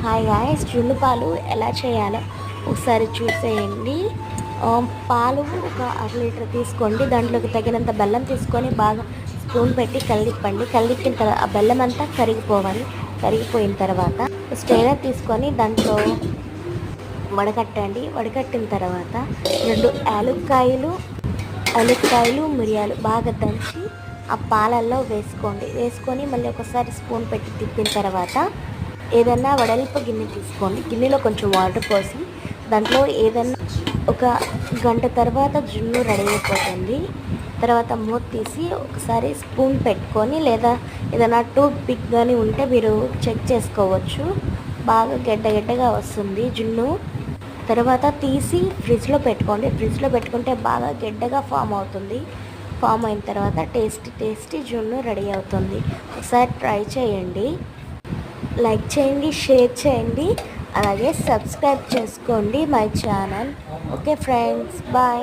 Hi guys, జున్ను పాలు ఎలా చేయాలో ఒకసారి చూసేయండి. పాలు ఒక అర లీటర్ తీసుకోండి. దాంట్లోకి తగినంత బెల్లం తీసుకొని బాగా స్పూన్ పెట్టి కలిపండి. కలిపిన తర్వాత ఆ బెల్లం అంతా కరిగిపోవాలి. కరిగిపోయిన తర్వాత స్ట్రైనర్ తీసుకొని దాంట్లో వడకట్టండి. వడకట్టిన తర్వాత 2 యాలుక్కాయలు మిరియాలు బాగా దంచి ఆ పాలల్లో వేసుకొని మళ్ళీ ఒకసారి స్పూన్ పెట్టి తిప్పిన తర్వాత ఏదన్నా వెడల్పు గిన్నె తీసుకోండి. గిన్నెలో కొంచెం వాటర్ పోసి దాంట్లో ఏదన్నా ఒక గంట తర్వాత జున్ను రెడీ అయిపోతుంది. తర్వాత మూత తీసి ఒకసారి స్పూన్ పెట్టుకొని లేదా ఏదైనా టూత్ పిక్ కానీ ఉంటే మీరు చెక్ చేసుకోవచ్చు. బాగా గడ్డగా వస్తుంది జున్ను. తర్వాత తీసి ఫ్రిడ్జ్లో పెట్టుకోండి. ఫ్రిడ్జ్లో పెట్టుకుంటే బాగా గడ్డగా ఫామ్ అవుతుంది. ఫామ్ అయిన తర్వాత టేస్టీ జున్ను రెడీ అవుతుంది. ఒకసారి ట్రై చేయండి. లైక్ చేయండి, షేర్ చేయండి, అలాగే సబ్స్క్రైబ్ చేసుకోండి my channel. Okay friends, bye.